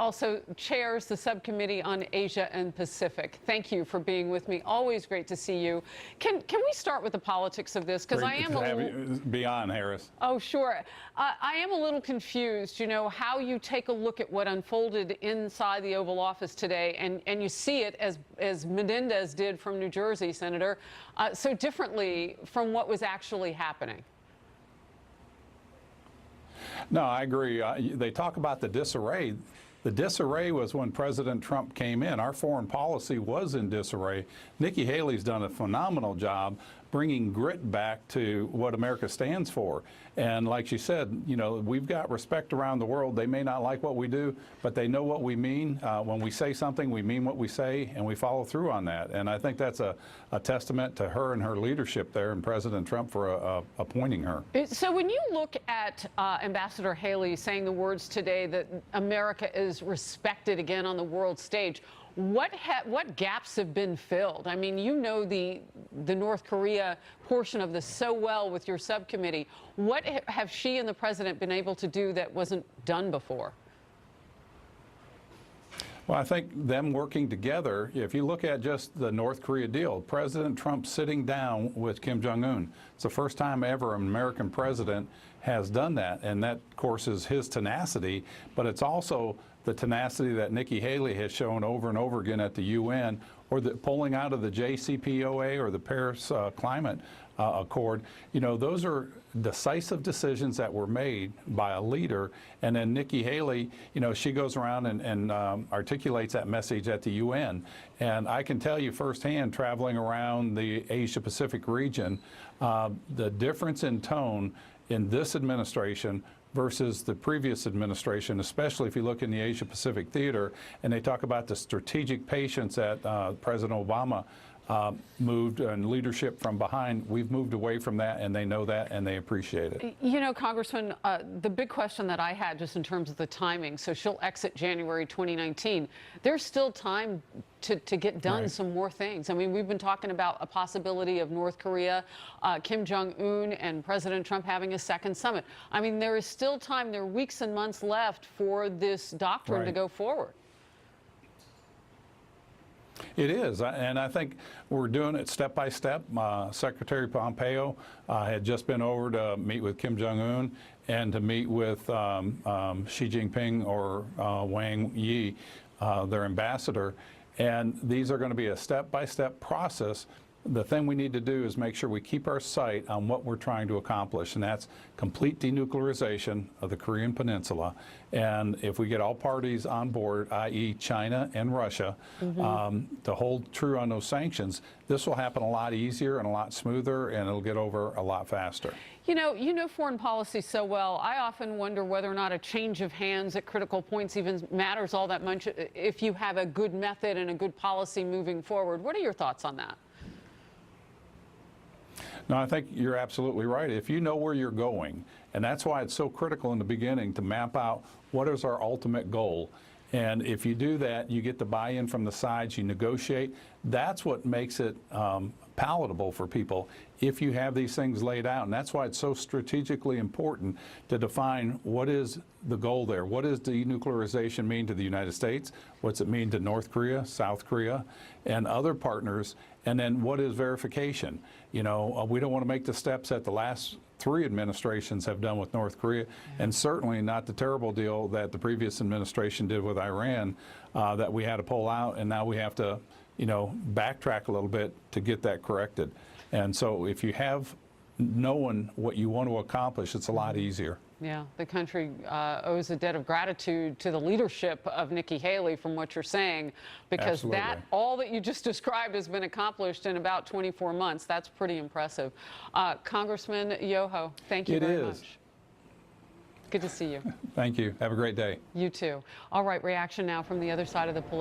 also chairs the subcommittee on Asia and Pacific. Thank you for being with me. Always great to see you. Can we start with the politics of this? Because I am beyond Harris. Oh, sure. I am a little confused, you know, how you take a look at what unfolded inside the Oval Office today, and you see it as Menendez did from New Jersey, Senator, so differently from what was actually happening. No, I agree. They talk about the disarray. The disarray was when President Trump came in. Our foreign policy was in disarray. Nikki Haley's done a phenomenal job bringing grit back to what America stands for. And like she said, you know, we've got respect around the world. They may not like what we do, but they know what we mean. When we say something, we mean what we say, and we follow through on that. And I think that's a testament to her and her leadership there and President Trump for appointing her. So when you look at Ambassador Haley saying the words today that America is respected again on the world stage, what gaps have been filled? I mean, you know the North Korea portion of this so well with your subcommittee. What have she and the president been able to do that wasn't done before? Well, I think them working together, if you look at just the North Korea deal, President Trump sitting down with Kim Jong-un, it's the first time ever an American president has done that. And that, of course, is his tenacity, but it's also the tenacity that Nikki Haley has shown over and over again at the UN, or the pulling out of the JCPOA or the Paris Climate Accord. You know, those are decisive decisions that were made by a leader. And then Nikki Haley, you know, she goes around and articulates that message at the UN. And I can tell you firsthand, traveling around the Asia-Pacific region, the difference in tone in this administration versus the previous administration, especially if you look in the Asia-Pacific theater, and they talk about the strategic patience that President Obama moved and leadership from behind. We've moved away from that, and they know that, and they appreciate it. You know, Congressman, the big question that I had just in terms of the timing, so she'll exit January 2019. There's still time to get done some more things. I mean, we've been talking about a possibility of North Korea, Kim Jong-un and President Trump having a second summit. I mean, there is still time. There are weeks and months left for this doctrine to go forward. It is, and I think we're doing it step by step. Secretary Pompeo had just been over to meet with Kim Jong-un and to meet with Xi Jinping or Wang Yi, their ambassador. And these are going to be a step-by-step process. The thing we need to do is make sure we keep our sight on what we're trying to accomplish, and that's complete denuclearization of the Korean Peninsula. And if we get all parties on board, i.e. China and Russia, to hold true on those sanctions, this will happen a lot easier and a lot smoother, and it'll get over a lot faster. You know foreign policy so well. I often wonder whether or not a change of hands at critical points even matters all that much if you have a good method and a good policy moving forward. What are your thoughts on that? No, I think you're absolutely right. If you know where you're going, and that's why it's so critical in the beginning to map out what is our ultimate goal. And if you do that, you get the buy-in from the sides, you negotiate. That's what makes it palatable for people if you have these things laid out. And that's why it's so strategically important to define what is the goal there. What does denuclearization mean to the United States? What's it mean to North Korea, South Korea, and other partners? And then what is verification? You know, we don't want to make the steps that the last 3 administrations have done with North Korea, and certainly not the terrible deal that the previous administration did with Iran, that we had to pull out, and now we have to, you know, backtrack a little bit to get that corrected. And so if you have known what you want to accomplish, it's a lot easier. Yeah, the country owes a debt of gratitude to the leadership of Nikki Haley, from what you're saying, because all that you just described has been accomplished in about 24 months. That's pretty impressive. Congressman Yoho, thank you very much. Good to see you. Thank you. Have a great day. You too. All right, reaction now from the other side of the political